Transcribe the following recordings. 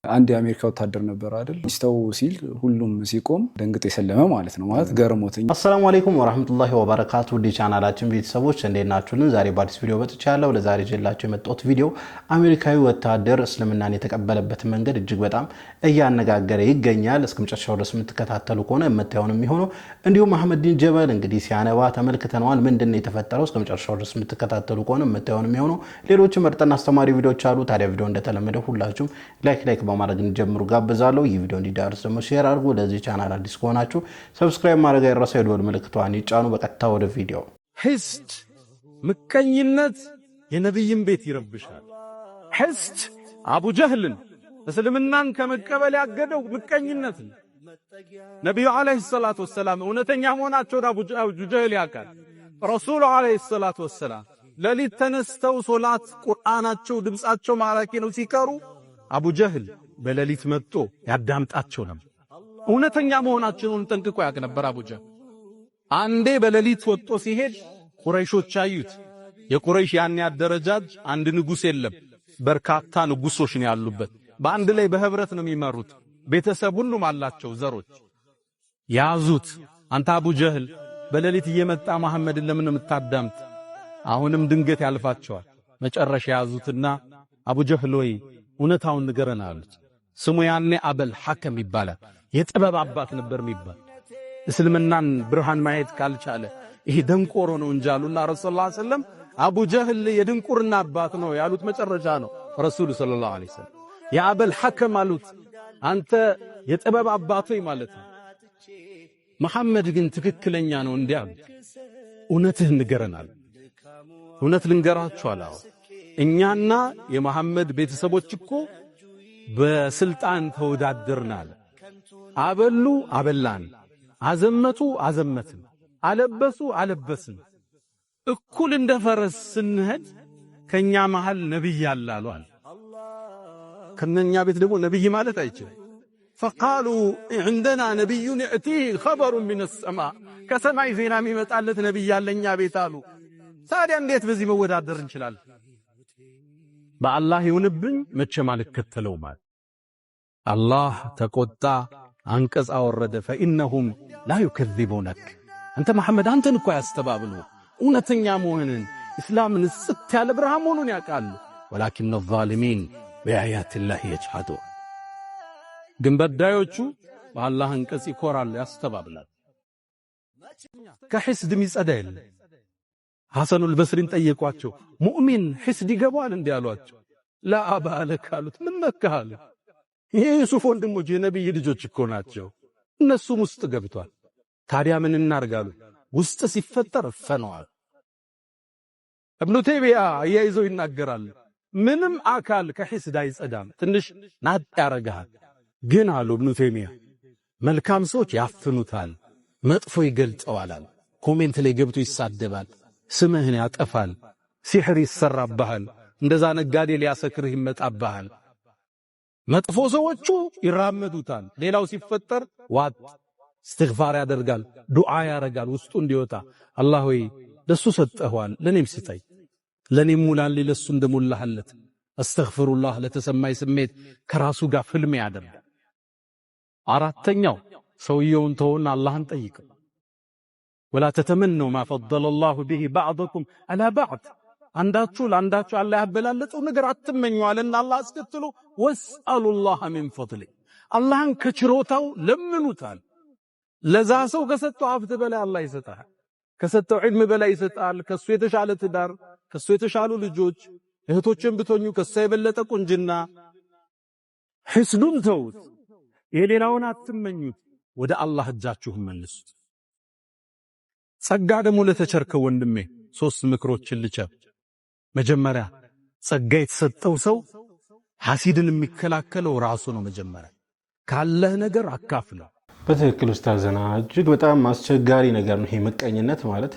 አንድ የአሜሪካ ወታደር ነበር አይደል? ይስተው ሲል ሁሉም ሲቆም ደንግጦ የሰለመ ማለት ነው። ማለት ገርሞትኝ። አሰላሙ አለይኩም ወራህመቱላሂ ወበረካቱ። ቻናላችን ቤተሰቦች እንዴት ናችሁልን? ዛሬ በአዲስ ቪዲዮ መጥቻለሁ። ለዛሬ ጀላችሁ የመጣሁት ቪዲዮ አሜሪካዊ ወታደር እስልምናን የተቀበለበት መንገድ እጅግ በጣም እያነጋገረ ይገኛል። እስከ መጨረሻው ድረስ የምትከታተሉ ከሆነ የምታዩን የሚሆነው እንዲሁም አህመዲን ጀበል እንግዲህ ሲያነባ ተመልክተናል። ምንድነው የተፈጠረው? እስከ መጨረሻው ድረስ የምትከታተሉ ከሆነ የምታዩን የሚሆነው ሌሎች ምርጥና አስተማሪ ቪዲዮዎች አሉ። ታዲያ ቪዲዮ እንደተለመደው ሁላችሁም ላይክ በማድረግ እንጀምሩ ጋብዛለሁ። ይህ ቪዲዮ እንዲዳርስ ደግሞ ሼር አድርጉ። ለዚህ ቻናል አዲስ ከሆናችሁ ሰብስክራይብ ማድረግ አይረሳ። የደወል ምልክቷን ይጫኑ። በቀጥታ ወደ ቪዲዮ። ሒስድ ምቀኝነት የነብይን ቤት ይረብሻል። ሒስድ አቡ ጀህልን እስልምናን ከመቀበል ያገደው ምቀኝነት ነው። ነብዩ አለይሂ ሰላቱ ወሰላም እውነተኛ መሆናቸውን አቡ ጀህል ያውቃል። ረሱሉ አለይሂ ሰላቱ ወሰላም ለሊት ተነስተው ሶላት ቁርአናቸው ድምጻቸው ማራኪ ነው ሲቀሩ አቡ ጀህል በሌሊት መጥቶ ያዳምጣቸው ነበር። እውነተኛ መሆናቸውን ጠንቅቆ ያውቅ ነበር አቡ ጀህል። አንዴ በሌሊት ወጥቶ ሲሄድ ቁረይሾች አዩት። የቁረይሽ ያን ያደረጃጅ አንድ ንጉስ የለም፣ በርካታ ንጉሶች ነው ያሉበት። በአንድ ላይ በህብረት ነው የሚመሩት። ቤተሰብ ሁሉም አላቸው ዘሮች። ያዙት። አንተ አቡ ጀህል በሌሊት እየመጣ መሐመድን ለምን የምታዳምጥ? አሁንም ድንገት ያልፋቸዋል። መጨረሻ ያዙትና አቡ ጀህል ወይ እውነታውን ንገረን አሉት። ስሙ ያኔ አበል ሐከም ይባላል። የጥበብ አባት ነበር የሚባል። እስልምናን ብርሃን ማየት ካልቻለ ይሄ ደንቆሮ ነው እንጂ አሉና ረሱል ሰለላሁ ዐለይሂ ወሰለም አቡ ጀህል የድንቁርና አባት ነው ያሉት መጨረሻ ነው ረሱል ሰለላሁ ዐለይሂ ወሰለም። የአበል ሐከም አሉት አንተ የጥበብ አባት ሆይ ማለት ነው። መሐመድ ግን ትክክለኛ ነው እንዲህ አሉት። እውነትህን ንገረን አሉ። እውነት ልንገራችሁ አላው እኛና የመሐመድ ቤተሰቦች እኮ በስልጣን ተወዳደርናል። አበሉ አበላን፣ አዘመቱ አዘመትን፣ አለበሱ አለበስን። እኩል እንደ ፈረስ ስንሄድ ከኛ መሃል ነብይ ያላሉ አለ። ከነኛ ቤት ደግሞ ነብይ ማለት አይችልም። فقالوا عندنا نبي يأتيه خبر من السماء ከሰማይ ዜና የሚመጣለት ነብይ ያለኛ ቤት አሉ። ታዲያ እንዴት በዚህ መወዳደር እንችላለን? በአላህ ይሁንብኝ መቼም አልከተለው ማለት አላህ ተቆጣ፣ አንቀጽ አወረደ። فإنهم لا يكذبونك አንተ መሐመድ አንተን እኮ ያስተባብሉ እውነተኛ መሆንን እስላምን ጽት ያለ ብርሃን መሆኑን ያውቃሉ። ولكن الظالمين بآيات الله يجحدون ግን በዳዮቹ በአላህ አንቀጽ ይኮራሉ፣ ያስተባብላሉ። ከሒስድ የሚጸዳ የለም። ሐሰኑል በስሪን ጠየቋቸው፣ ሙእሚን ሒስድ ይገባል እንዲህ አሏቸው። ለአባ አለክ አሉት። ምን ነካህ? ይሄ ዩሱፍ ወንድሞች የነብይ ልጆች እኮ ናቸው፣ እነሱም ውስጥ ገብቷል። ታዲያ ምን እናርጋሉ? ውስጥ ሲፈጠር ፈነዋል። ኢብኑ ተይሚያ አያይዘው ይናገራል። ምንም አካል ከሒስድ አይጸዳም፣ ትንሽ ናጥ ያረጋል። ግን አሉ ኢብኑ ተይሚያ መልካም ሰዎች ያፍኑታል፣ መጥፎ ይገልጸዋል። ኮሜንት ላይ ገብቶ ይሳደባል፣ ስምህን ያጠፋል፣ ሲሕር ይሰራብሃል፣ እንደዛ ነጋዴ ሊያሰክርህ ይመጣብሃል። መጥፎ ሰዎቹ ይራመዱታል። ሌላው ሲፈጠር ዋጥ እስትግፋር ያደርጋል፣ ዱዓ ያረጋል ውስጡ እንዲወጣ። አላህ ሆይ ለሱ ሰጠኸዋል፣ ለኔም ስጠኝ፣ ለኔም ሙላልኝ ለሱ እንደሞላህለት። አስተግፍሩላህ ለተሰማይ ስሜት ከራሱ ጋር ፍልም ያደርጋል። አራተኛው ሰውየውን ተውና አላህን ጠይቅ። ወላ ተተመነው ማ ፈضل الله به بعضكم على بعض አንዳችሁ ለአንዳችሁ አላህ ያበላለጠው ነገር አትመኙ አለና አላህ አስከትሎ ወስአሉላህ ሚን ፈضله አላህን ከችሮታው ለምኑታል። ለዛ ሰው ከሰጠው ሀብት በላይ አላህ ይሰጣል፣ ከሰጠው ዒልም በላይ ይሰጣል። ከሱ የተሻለ ትዳር፣ ከሱ የተሻሉ ልጆች፣ እህቶችን ብትሆኑ ከሱ የበለጠ ቁንጅና። ሒስዱን ተውት፣ የሌላውን አትመኙት፣ ወደ አላህ እጃችሁን መልሱት። ጸጋ ደግሞ ለተቸርከው ወንድሜ ሶስት ምክሮችን ልቸር። መጀመሪያ ጸጋ የተሰጠው ሰው ሐሲድን የሚከላከለው ራሱ ነው። መጀመሪያ ካለህ ነገር አካፍለው። በትክክል ኡስታዝና እጅግ በጣም አስቸጋሪ ነገር ነው ይሄ ምቀኝነት ማለት።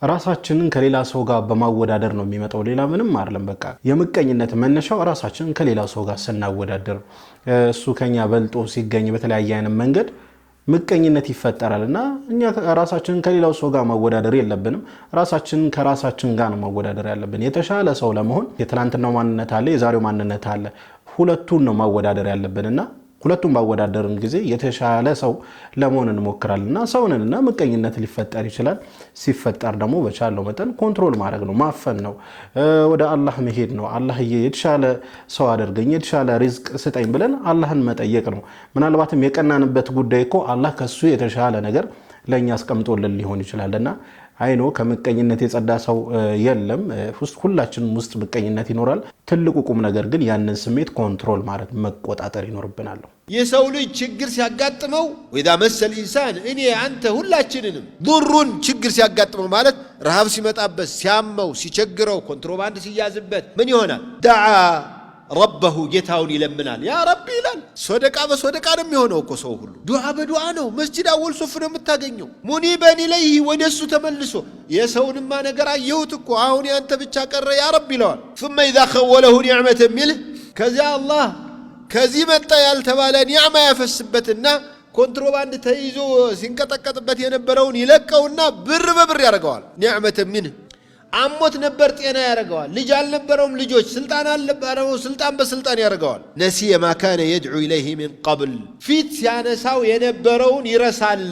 ራሳችንን ከሌላ ሰው ጋር በማወዳደር ነው የሚመጣው፣ ሌላ ምንም አይደለም። በቃ የምቀኝነት መነሻው ራሳችንን ከሌላ ሰው ጋር ስናወዳደር፣ እሱ ከኛ በልጦ ሲገኝ በተለያየ አይነት መንገድ ምቀኝነት ይፈጠራልና እኛ ራሳችንን ከሌላው ሰው ጋር ማወዳደር የለብንም። ራሳችንን ከራሳችን ጋር ነው ማወዳደር ያለብን። የተሻለ ሰው ለመሆን የትላንትናው ማንነት አለ፣ የዛሬው ማንነት አለ። ሁለቱን ነው ማወዳደር ያለብንና ሁለቱም ባወዳደርን ጊዜ የተሻለ ሰው ለመሆን እንሞክራለንና ሰውንና ምቀኝነት ሊፈጠር ይችላል። ሲፈጠር ደግሞ በቻለው መጠን ኮንትሮል ማድረግ ነው፣ ማፈን ነው፣ ወደ አላህ መሄድ ነው። አላህዬ የተሻለ ሰው አድርገኝ፣ የተሻለ ሪዝቅ ስጠኝ ብለን አላህን መጠየቅ ነው። ምናልባትም የቀናንበት ጉዳይ እኮ አላህ ከሱ የተሻለ ነገር ለኛ አስቀምጦልን ሊሆን ይችላልና አይኖ ከምቀኝነት የጸዳ ሰው የለም። ሁላችንም ውስጥ ምቀኝነት ይኖራል። ትልቁ ቁም ነገር ግን ያንን ስሜት ኮንትሮል ማድረግ መቆጣጠር ይኖርብናል። የሰው ልጅ ችግር ሲያጋጥመው ወይዳ መሰል ኢንሳን እኔ አንተ ሁላችንንም ዱሩን ችግር ሲያጋጥመው ማለት ረሃብ ሲመጣበት፣ ሲያመው፣ ሲቸግረው፣ ኮንትሮባንድ ሲያዝበት ምን ይሆናል? ዳዓ ረበሁ ጌታውን ይለምናል። ያ ረቢ ይላል። ሶደቃ በሶደቃ ነው የሚሆነው እኮ ሰው ሁሉ ዱዓ በዱዓ ነው። መስጂድ አወል ሶፍ ነው የምታገኘው። ሙኒበን ኢለይሂ ወደሱ ተመልሶ የሰውንማ ነገር አየሁት እኮ አሁን ያንተ ብቻ ቀረ ያ ረቢ ይለዋል። ثم اذا خوله نعمه منه ከዚያ አላህ ከዚህ መጣ ያልተባለ ኒዕማ ያፈስበትና ኮንትሮባንድ ተይዞ ሲንቀጠቀጥበት የነበረውን ይለቀውና ብር በብር ያደርገዋል። ኒዕመተ ሚንህ አሞት ነበር ጤና ያደርገዋል። ልጅ አልነበረውም ልጆች፣ ስልጣን አልነበረው ስልጣን በስልጣን ያደርገዋል። ነሲየ ማ ካነ የድዑ ኢለይሂ ሚን ቀብል ፊት ሲያነሳው የነበረውን ይረሳል።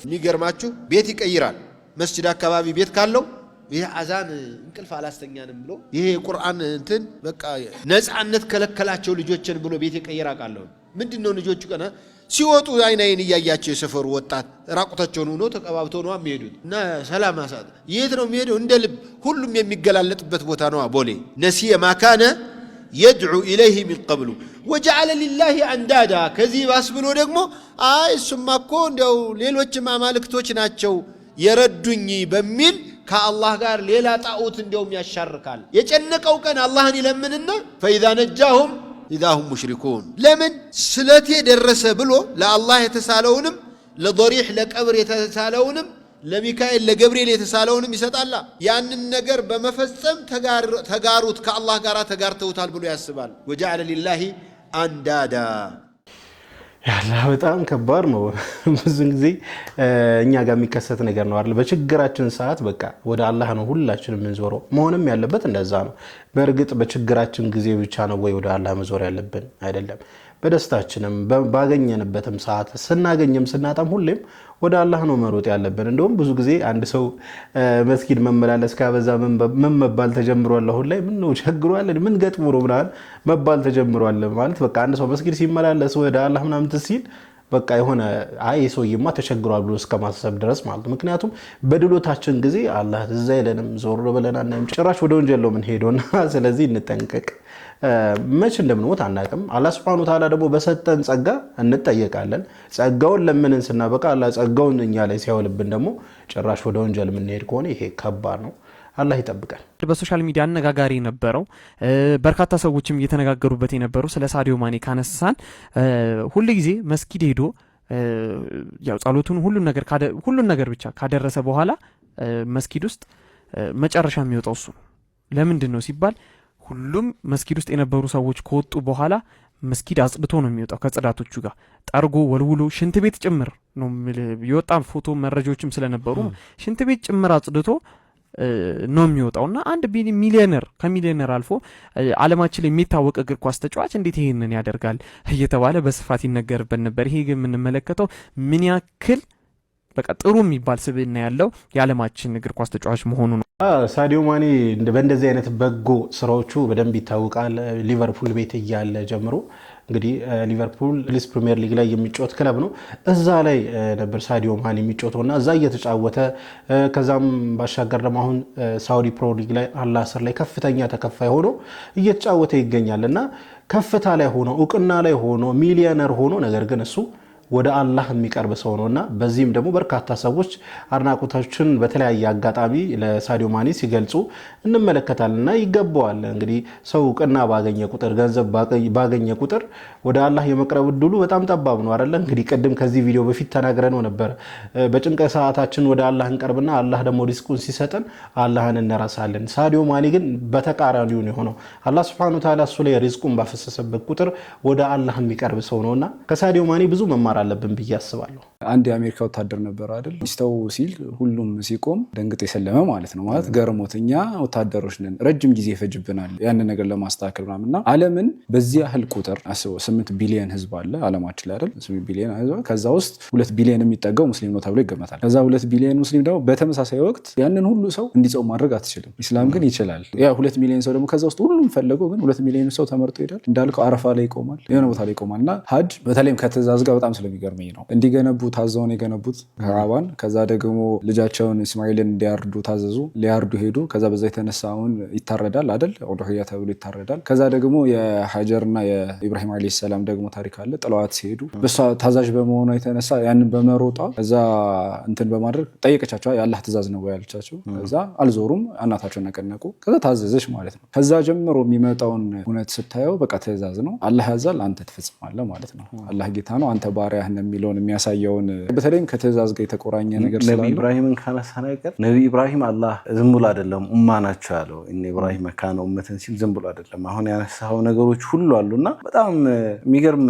የሚገርማችሁ ቤት ይቀይራል። መስጂድ አካባቢ ቤት ካለው ይሄ አዛን እንቅልፍ አላስተኛንም ብሎ ይሄ ቁርአን እንትን በቃ ነፃነት ከለከላቸው ልጆችን ብሎ ቤት ይቀይራ ቃለው። ምንድነው ልጆቹ ቀና ሲወጡ አይናይን እያያቸው የሰፈሩ ወጣት ራቁታቸውን ሆኖ ተቀባብተው ነው የሚሄዱት። እና ሰላም አሳጥ የት ነው የሚሄደው? እንደ ልብ ሁሉም የሚገላለጥበት ቦታ ነው። ቦሌ ነሲየ ማ ካነ የድዑ ኢለይሂ ሚን ቀብሉ ወጀዐለ ሊላሂ አንዳዳ ከዚህ ባስ ብሎ ደግሞ አይ እሱማ እኮ እንዲያው ሌሎችም አማልክቶች ናቸው የረዱኝ በሚል ከአላህ ጋር ሌላ ጣዖት እንዲያውም ያሻርካል። የጨነቀው ቀን አላህን ይለምንና ፈኢዛ ነጃሁም ኢዛሁም ሙሽሪኩን ለምን ስለቴ ደረሰ ብሎ ለአላህ የተሳለውንም ለضريح ለቀብር የተሳለውንም ለሚካኤል ለገብርኤል የተሳለውንም ይሰጣላ። ያንን ነገር በመፈጸም ተጋሩት ከአላህ ጋር ተጋርተውታል ብሎ ያስባል። ወጀዐለ ሊላሂ አንዳዳ ያላ በጣም ከባድ ነው። ብዙ ጊዜ እኛ ጋር የሚከሰት ነገር ነው አይደል? በችግራችን ሰዓት በቃ ወደ አላህ ነው ሁላችንም የምንዞረው። መሆንም ያለበት እንደዛ ነው። በእርግጥ በችግራችን ጊዜ ብቻ ነው ወይ ወደ አላህ መዞር ያለብን? አይደለም። በደስታችንም ባገኘንበትም ሰዓት ስናገኝም ስናጣም ሁሌም ወደ አላህ ነው መሮጥ ያለብን። እንደውም ብዙ ጊዜ አንድ ሰው መስጊድ መመላለስ ካበዛ ምን መባል ተጀምሯል? አሁን ላይ ምን ነው ቸግሯል? ምን ገጥሞ ነው ብላል መባል ተጀምሯል ማለት በቃ አንድ ሰው መስጊድ ሲመላለስ ወደ አላህ ምናምን ትሲል በቃ የሆነ አይ ሰውዬማ ተቸግሯል ብሎ እስከማሰብ ድረስ ማለት። ምክንያቱም በድሎታችን ጊዜ አላህ እዛ ይለንም ዞር ብለናል ጭራሽ ወደ ወንጀል ነው ምን ሄዶና ስለዚህ እንጠንቀቅ። መች እንደምንሞት አናውቅም። አላህ Subhanahu Wa Ta'ala ደግሞ በሰጠን ጸጋ እንጠየቃለን። ጸጋውን ለምንን ስናበቃ አላህ ጸጋውን እኛ ላይ ሲያወልብን ደግሞ ጭራሽ ወደ ወንጀል የምንሄድ ከሆነ ይሄ ከባድ ነው። አላህ ይጠብቃል። በሶሻል ሚዲያ አነጋጋሪ ነበረው በርካታ ሰዎችም እየተነጋገሩበት የነበረው ስለ ሳዲዮ ማኔ ካነሳን ሁሉ ጊዜ መስጊድ ሄዶ ያው ጸሎቱን ሁሉን ነገር ብቻ ካደረሰ በኋላ መስጊድ ውስጥ መጨረሻ የሚወጣው እሱ ነው። ለምንድን ነው ሲባል ሁሉም መስጊድ ውስጥ የነበሩ ሰዎች ከወጡ በኋላ መስጊድ አጽድቶ ነው የሚወጣው ከጽዳቶቹ ጋር ጠርጎ ወልውሎ ሽንት ቤት ጭምር ነው የወጣ ፎቶ መረጃዎችም ስለነበሩ ሽንት ቤት ጭምር አጽድቶ ነው የሚወጣውና አንድ ሚሊዮነር ከሚሊዮነር አልፎ ዓለማችን ላይ የሚታወቅ እግር ኳስ ተጫዋች እንዴት ይሄንን ያደርጋል እየተባለ በስፋት ይነገርበት ነበር። ይሄ ግን የምንመለከተው ምን ያክል በቃ ጥሩ የሚባል ስብዕና ያለው የዓለማችን እግር ኳስ ተጫዋች መሆኑ ነው። ሳዲዮ ማኔ በእንደዚህ አይነት በጎ ስራዎቹ በደንብ ይታወቃል። ሊቨርፑል ቤት እያለ ጀምሮ እንግዲህ ሊቨርፑል እንግሊዝ ፕሪሚየር ሊግ ላይ የሚጫወት ክለብ ነው። እዛ ላይ ነበር ሳዲዮ ማኔ የሚጫወተውና እዛ እየተጫወተ ከዛም ባሻገር ደግሞ አሁን ሳውዲ ፕሮ ሊግ ላይ አልናስር ላይ ከፍተኛ ተከፋይ ሆኖ እየተጫወተ ይገኛልና ከፍታ ላይ ሆኖ እውቅና ላይ ሆኖ ሚሊዮነር ሆኖ ነገር ግን እሱ ወደ አላህ የሚቀርብ ሰው ነውና በዚህም ደግሞ በርካታ ሰዎች አድናቆታቸውን በተለያየ አጋጣሚ ለሳዲዮ ማኔ ሲገልጹ እንመለከታለንና ይገባዋል። እንግዲህ ሰው ቅና ባገኘ ቁጥር ገንዘብ ባገኘ ቁጥር ወደ አላህ የመቅረብ እድሉ በጣም ጠባብ ነው አይደል? እንግዲህ ቅድም ከዚህ ቪዲዮ በፊት ተናግረነው ነበር። በጭንቀት ሰዓታችን ወደ አላህ እንቀርብና አላህ ደግሞ ሪዝቁን ሲሰጠን አላህን እንረሳለን። ሳዲዮ ማኔ ግን በተቃራኒው ነው የሆነው። አላህ Subhanahu Wa Ta'ala እሱ ላይ ሪዝቁን ባፈሰሰበት ቁጥር ወደ አላህ የሚቀርብ ሰው ነውና ከሳዲዮ ማኔ ብዙ መማር መማር አለብን ብዬ አስባለሁ። አንድ የአሜሪካ ወታደር ነበር አይደል? ይስተው ሲል ሁሉም ሲቆም ደንግጦ የሰለመ ማለት ነው። ማለት ገርሞትኛ ወታደሮች ነን ረጅም ጊዜ ይፈጅብናል ያንን ነገር ለማስተካከል ምናምንና ዓለምን በዚህ ያህል ቁጥር አስበው 8 ቢሊዮን ህዝብ አለ ዓለማችን ላይ አይደል? 8 ቢሊዮን ህዝብ ከዛ ውስጥ 2 ቢሊዮን የሚጠጋው ሙስሊም ነው ተብሎ ይገመታል። ከዛ 2 ቢሊዮን ሙስሊም ደግሞ በተመሳሳይ ወቅት ያንን ሁሉ ሰው እንዲጾም ማድረግ አትችልም። ኢስላም ግን ይችላል። ያ 2 ሚሊዮን ሰው ደግሞ ከዛ ውስጥ ሁሉም ፈለገው ግን 2 ሚሊዮን ሰው ተመርጦ ይሄዳል። እንዳልከው አረፋ ላይ ይቆማል፣ የሆነ ቦታ ላይ ይቆማልና ሀጅ በተለይም ከትእዛዝ ጋር በጣም ስለሚገርመኝ ነው እንዲገነቡ ታዘውን የገነቡት ከዓባን። ከዛ ደግሞ ልጃቸውን እስማኤልን እንዲያርዱ ታዘዙ፣ ሊያርዱ ሄዱ። ከዛ በዛ የተነሳውን ይታረዳል አይደል? ኡድሂያ ተብሎ ይታረዳል። ከዛ ደግሞ የሀጀርና የኢብራሂም አለይሂ ሰላም ደግሞ ታሪክ አለ። ጥለዋት ሲሄዱ በሷ ታዛዥ በመሆኗ የተነሳ ያንን በመሮጧ ከዛ እንትን በማድረግ ጠየቀቻቸው፣ የአላህ ትእዛዝ ነው ያለቻቸው። ከዛ አልዞሩም፣ እናታቸውን ነቀነቁ። ከዛ ታዘዘች ማለት ነው። ከዛ ጀምሮ የሚመጣውን እውነት ስታየው በቃ ትእዛዝ ነው። አላህ ያዛል፣ አንተ ትፈጽማለህ ማለት ነው። አላህ ጌታ ነው፣ አንተ ባሪያህ ነው የሚለውን የሚያሳየውን በተለይም ከትእዛዝ ጋር የተቆራኘ ነገር ስላለ ነብይ ኢብራሂምን ካነሳን አይቀር ነብይ ኢብራሂም አላህ ዝም ብሎ አይደለም ኡማ ናቸው ያለው። እነ ኢብራሂም ካነ ኡመተን ሲል ዝም ብሎ አይደለም። አሁን ያነሳው ነገሮች ሁሉ አሉና በጣም የሚገርም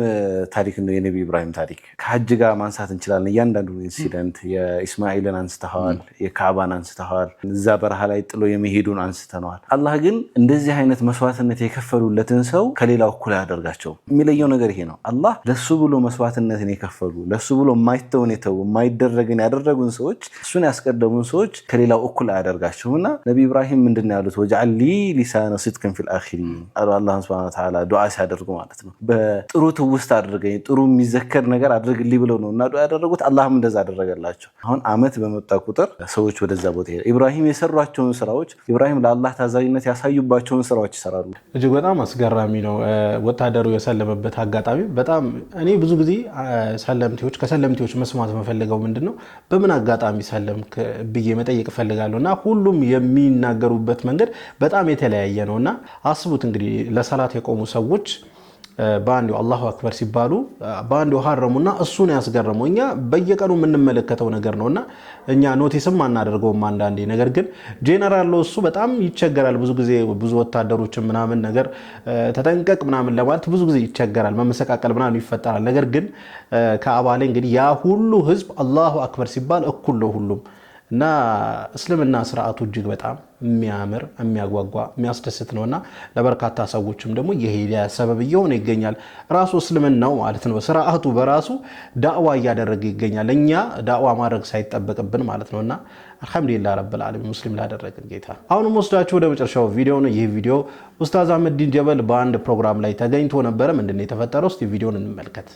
ታሪክ ነው የነብይ ኢብራሂም ታሪክ። ከሐጅ ጋር ማንሳት እንችላለን። እያንዳንዱ ኢንሲደንት የኢስማኤልን አንስተዋል፣ የካዕባን አንስተዋል፣ እዛ በረሃ ላይ ጥሎ የመሄዱን አንስተነዋል። አላህ ግን እንደዚህ አይነት መስዋዕትነት የከፈሉለትን ሰው ከሌላው እኩል ያደርጋቸው። የሚለየው ነገር ይሄ ነው። አላህ ለሱ ብሎ መስዋዕትነትን የከፈሉ ለሱ ብሎ የማይተውን የተው የማይደረግን ያደረጉን ሰዎች እሱን ያስቀደሙን ሰዎች ከሌላው እኩል አያደርጋቸውምና ነብይ ኢብራሂም ምንድነው ያሉት? ወጀዐል ሊ ሊሳነ ሲድቅን ፊል አኺሪን አላህ ሱብሓነሁ ወተዓላ ዱዓ ሲያደርጉ ማለት ነው። በጥሩ ትውስት አድርገኝ ጥሩ የሚዘከር ነገር አድርግልኝ ብለው ነውና ዱዓ ያደረጉት። አላህም እንደዛ አደረገላቸው። አሁን አመት በመጣ ቁጥር ሰዎች ወደዛ ቦታ ሄደ። ኢብራሂም የሰሯቸውን ስራዎች ኢብራሂም ለአላህ ታዛዥነት ያሳዩባቸውን ስራዎች ይሰራሉ። እጅግ በጣም አስገራሚ ነው። ወታደሩ የሰለመበት አጋጣሚ በጣም እኔ ብዙ ጊዜ ከሰለምቴዎች መስማት መፈልገው ምንድነው በምን አጋጣሚ ሰለምክ ብዬ መጠየቅ ፈልጋለሁ። እና ሁሉም የሚናገሩበት መንገድ በጣም የተለያየ ነውና አስቡት እንግዲህ ለሰላት የቆሙ ሰዎች በአንዱ አላሁ አክበር ሲባሉ በአንዱ ሐረሙና እሱን ያስገረመው እኛ በየቀኑ የምንመለከተው ነገር ነውና እኛ ኖቲስም አናደርገውም አንዳንዴ። ነገር ግን ጄነራል እሱ በጣም ይቸገራል። ብዙ ጊዜ ብዙ ወታደሮች ምናምን ነገር ተጠንቀቅ ምናምን ለማለት ብዙ ጊዜ ይቸገራል፣ መመሰቃቀል ምናምን ይፈጠራል። ነገር ግን ከአባ ላይ እንግዲህ ያ ሁሉ ህዝብ አላሁ አክበር ሲባል እኩል ነው ሁሉም። እና እስልምና ስርዓቱ እጅግ በጣም የሚያምር የሚያጓጓ የሚያስደስት ነውና ለበርካታ ሰዎችም ደግሞ የሂዳያ ሰበብ እየሆነ ይገኛል። ራሱ እስልምናው ማለት ነው ስርዓቱ በራሱ ዳዕዋ እያደረገ ይገኛል። እኛ ዳዕዋ ማድረግ ሳይጠበቅብን ማለት ነውና አልሐምዱሊላህ ረብል ዓለሚን ሙስሊም ላደረገን ጌታ። አሁንም ወስዳችሁ ወደ መጨረሻው ቪዲዮ ነው። ይህ ቪዲዮ ኡስታዝ አህመዲን ጀበል በአንድ ፕሮግራም ላይ ተገኝቶ ነበር። ምንድነው የተፈጠረው? እስቲ ቪዲዮን እንመልከት።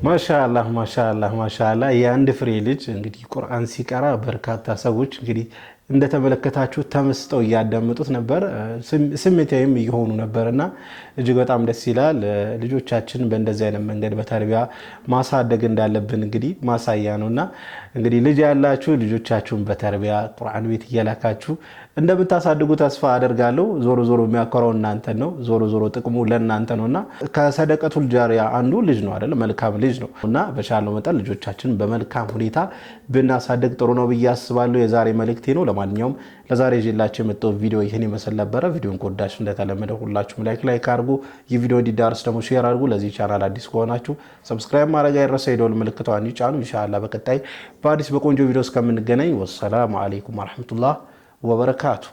ማሻአላህ የአንድ ፍሬ ልጅ እንግዲህ ቁርአን ሲቀራ በርካታ ሰዎች እንግዲህ እንደተመለከታችሁ ተመስጠው እያዳመጡት ነበር፣ ስሜታዊም እየሆኑ ነበርና እጅግ በጣም ደስ ይላል። ልጆቻችን በእንደዚህ አይነት መንገድ በተርቢያ ማሳደግ እንዳለብን እንግዲህ ማሳያ ነውና እንግዲህ ልጅ ያላችሁ ልጆቻችሁን በተርቢያ ቁርአን ቤት እየላካችሁ እንደምታሳድጉ ተስፋ አደርጋለሁ። ዞሮ ዞሮ የሚያኮራው እናንተ ነው። ዞሮ ዞሮ ጥቅሙ ለእናንተ ነውና ከሰደቀቱል ጃሪያ አንዱ ልጅ ነው አይደል? መልካም ልጅ ነው እና በቻለው መጠን ልጆቻችን በመልካም ሁኔታ ብናሳድግ ጥሩ ነው ብዬ አስባለሁ። የዛሬ መልእክቴ ነው። ለማንኛውም ለዛሬ ይዤላችሁ የመጣው ቪዲዮ ይህን ይመስል ነበረ። ቪዲዮን ከወዳችሁ እንደተለመደ ሁላችሁም ላይክ አድርጉ። ይህ ቪዲዮ እንዲዳርስ ደግሞ ሼር አድርጉ። ለዚህ ቻናል አዲስ ከሆናችሁ ሰብስክራይብ ማድረግ አይረሳ። የደወል ምልክቷን ይጫኑ። ኢንሻአላህ በቀጣይ በአዲስ በቆንጆ ቪዲዮ እስከምንገናኝ ወሰላሙ አለይኩም ወራህመቱላህ ወበረካቱ።